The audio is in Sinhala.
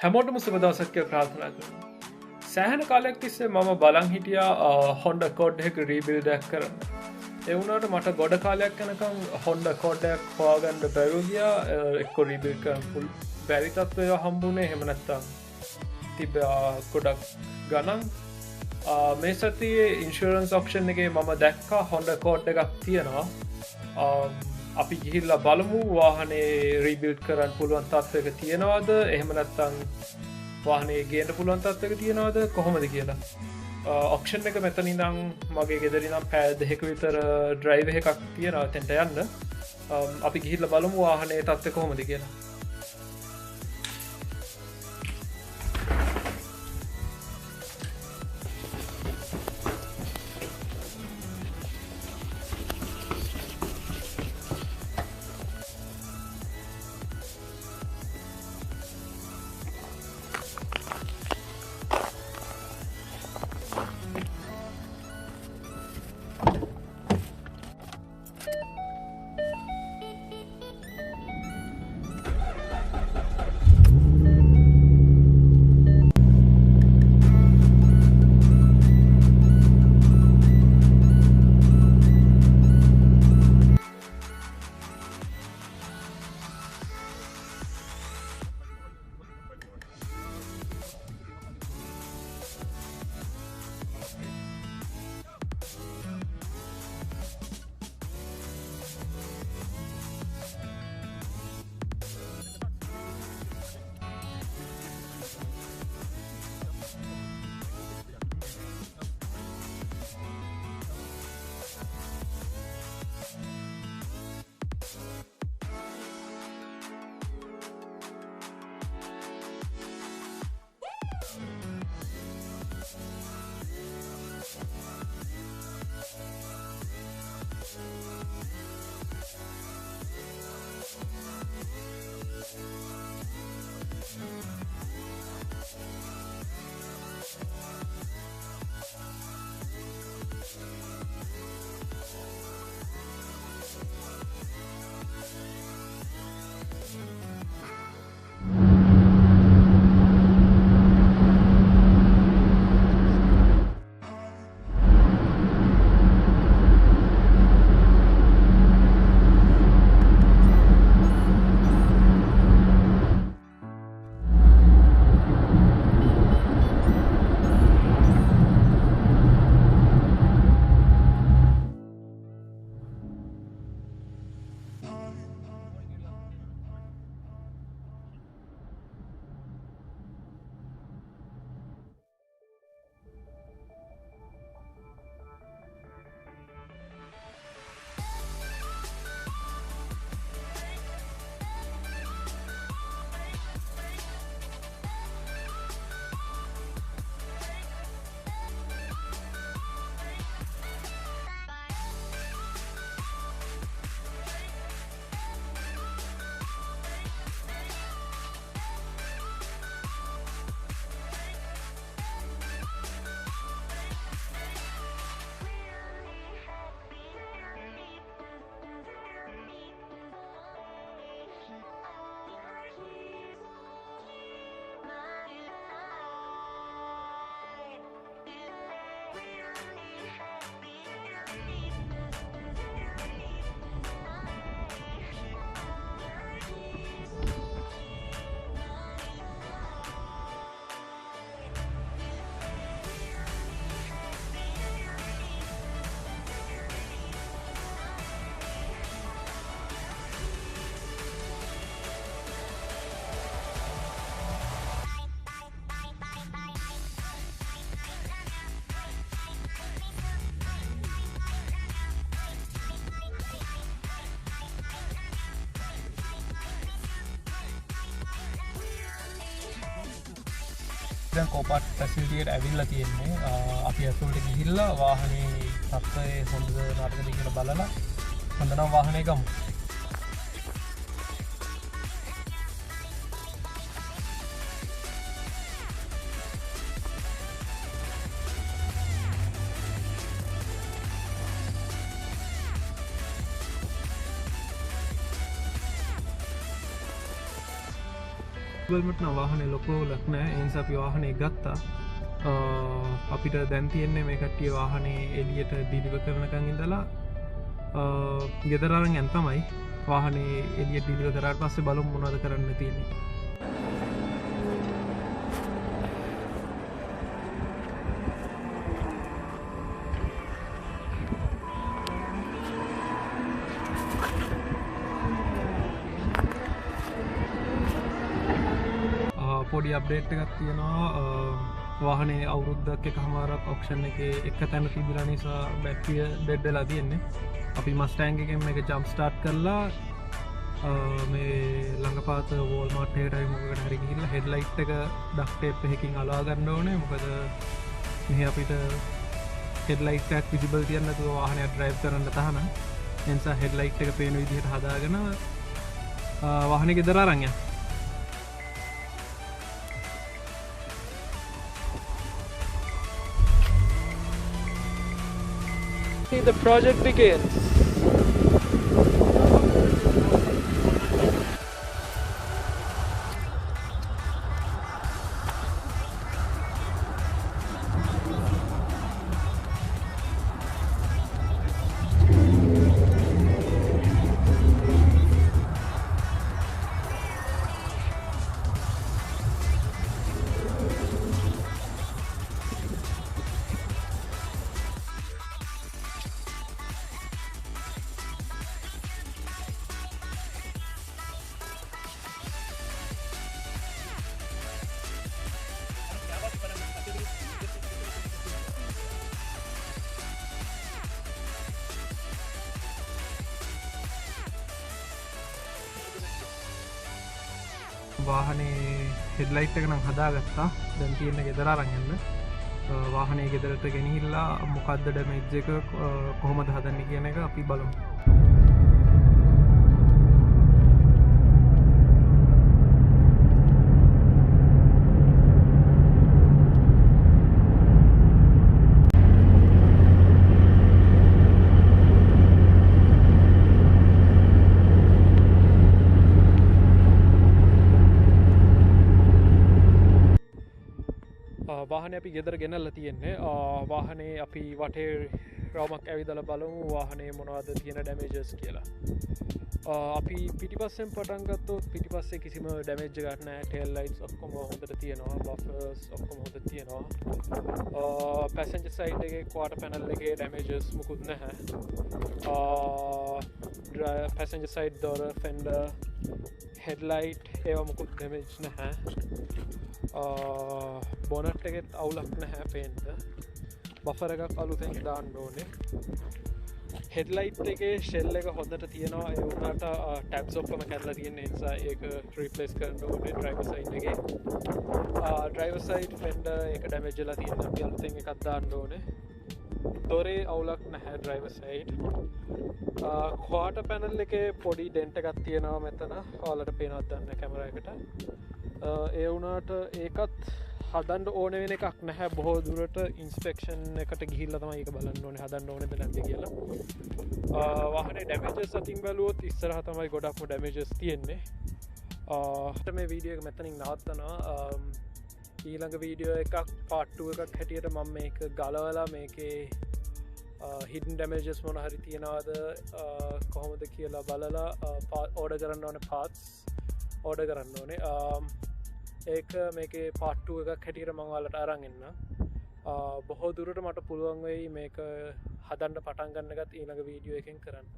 හැමෝටම සුබ දවසක් කියලා ප්‍රාර්ථනා කරනවා. සෑහෙන කාලයක් තිස්සේ මම බලන් හිටියා Honda Accord එක රීබිල්ඩ් එකක් කරන්න. ඒ වුණාට මට ගොඩ කාලයක් යනකම් Honda Accord එකක් හොයාගන්න බැරුව ගියා. එක්ක රීබිල්ඩ් කරන්න පුළු බැරි තත්ත්වයක් හම්බුනේ. එහෙම නැත්නම් තිබ්බා ගොඩක් ගණන්. මේ සතියේ ඉන්ෂුරන්ස් ඔප්ෂන් එකේ මම දැක්කා Honda Accord එකක් තියෙනවා. අපි ගිහිල්ලා බලමු වාහනේ රීබිල්ඩ් කරන්න පුළුවන් තත්ත්වයක තියෙනවද, එහෙම නැත්නම් වාහනේ ගේන්න පුළුවන් තත්ත්වයක තියෙනවද කොහොමද කියලා. ඔප්ෂන් එක මෙතන ඉඳන් මගේ ගෙදර ඉඳන් පැය දෙකක විතර ඩ්‍රයිව් එකක් තියෙනවා එතනට යන්න. අපි ගිහිල්ලා බලමු වාහනේ තත්ත්වය කොහොමද කියලා. දැන් Copart ෆැසිලිටි එකට ඇවිල්ලා තියෙන්නේ. අපි ඇතුළට ගිහිල්ලා වාහනේ තත්ත්වය හොඳද නරකද කියලා බලලා හොඳ නම් වාහනේ ගමු. වලට නම් වාහනේ ලොකු ලක් නැහැ. ඒ නිසා අපි වාහනේ ගත්තා. අපිට දැන් තියෙන්නේ මේ කට්ටිය වාහනේ එළියට ඩිලිවර් කරනකන් ඉඳලා ගෙදර අරන් යන්න තමයි. වාහනේ එළියට ඩිලිවර් කරාට පස්සේ බලමු මොනවද කරන්න තියෙන්නේ. පොඩි අප්ඩේට් එකක් තියෙනවා. වාහනේ අවුරුද්දක් එකමාරක් ඔක්ෂන් එකේ එක තැන තිබිලා නිසා බැටරිය ඩෙඩ් වෙලා තියෙන්නේ. අපි මස්ටෑන්ග් එකෙන් මේක ජම්ප් ස්ටාර්ට් කරලා මේ ළඟපාත වෝල්මාර්ට් එකට හරි මොකකට හරි ගිහිල්ලා හෙඩ්ලයිට් එක ඩක්ට් ටේප් එකකින් අලවා ගන්න ඕනේ. මොකද මෙහි අපිට හෙඩ්ලයිට් එකක් විසිබල් තියන්න නැතුව වාහනයක් ඩ්‍රයිව් කරන්න තහනම්. ඒ නිසා හෙඩ්ලයිට් එක පේන විදිහට හදාගෙන වාහනේ ගෙදර අරන් යන්න. The project begins. වාහනේ හෙඩ්ලයිට් එක නම් හදාගත්තා. දැන් තියෙන්නේ ගෙදර අරන් යන්න. වාහනේ ගෙදරට ගෙනහිල්ලා මොකද්ද ඩැමේජ් එක කොහොමද හදන්නේ කියන එක අපි බලමු. වාහනේ අපි ගෙදර ගෙනල්ලා තියෙන්නේ. වාහනේ අපි වටේ රවුමක් ඇවිදලා බලමු වාහනේ මොනවද තියෙන ඩැමේජස් කියලා. අපි පිටිපස්සෙන් පටන් ගත්තොත් පිටිපස්සේ කිසිම ඩැමේජ් එකක් නැහැ. ටේල් ලයිට්ස් ඔක්කොම හොඳට තියෙනවා. බෆර්ස් ඔක්කොම හොඳට තියෙනවා. පැසෙන්ජර් සයිඩ් එකේ ක්වාටර් පැනල් එකේ ඩැමේජස් මුකුත් නැහැ. පැසෙන්ජර් සයිඩ් දොර, ෆෙන්ඩර්, හෙඩ්ලයිට් ඒවා මුකුත් ඩැමේජ් නැහැ. බොනට් එකෙත් අවුලක් නැහැ පේන්න. බෆර් එකක් අලුතෙන් දාන්න ඕනේ. හෙඩ්ලයිට් එකේ ෂෙල් එක හොඳට තියෙනවා. ඒ වුණාට ටැබ්ස් ඔක්කොම කැඩලා තියෙන නිසා ඒක රීප්ලේස් කරන්න ඕනේ ඩ්‍රයිවර් සයිඩ් එකේ. ඩ්‍රයිවර් සයිඩ් ෆෙන්ඩර් එක ඩැමේජ් වෙලා තියෙනවා. අපි අලුතෙන් එකක් දාන්න ඕනේ. දොරේ අවුලක් නැහැ ඩ්‍රයිවර් සයිඩ්. ක්වාටර් පැනල් එකේ පොඩි ඩෙන්ට් එකක් තියෙනවා මෙතන. ඔයාලට පේනවද දන්නේ කැමරා එකට. ඒ වුණාට ඒකත් හදන්න ඕන වෙන එකක් නැහැ. බොහෝ දුරට ඉන්ස්පෙක්ෂන් එකට ගිහිල්ලා තමයි ඒක බලන්න ඕනේ හදන්න ඕනේද නැද්ද කියලා. වාහනේ ඩැමේජස් අතින් බැලුවොත් ඉස්සරහ තමයි ගොඩක්ම ඩැමේජස් තියෙන්නේ. මේ වීඩියෝ එක මෙතනින් නවත්තනවා. ඊළඟ වීඩියෝ එකක් පාර්ට් 2 එකක් හැටියට මම මේක ගලවලා මේකේ හිඩන් ඩැමේජස් මොන හරි තියනවාද කොහොමද කියලා බලලා ඕඩර් කරන්න ඕනේ පාර්ට්ස් ඕඩර් කරන්න ඕනේ. ඒක මේකේ පාර්ට් 2 එකක් හැටියට මම ඔයාලට අරන් එන්න. බොහෝ දුරට මට පුළුවන් වෙයි මේක හදන්න පටන් ගන්න එකත් ඊළඟ වීඩියෝ එකෙන් කරන්න.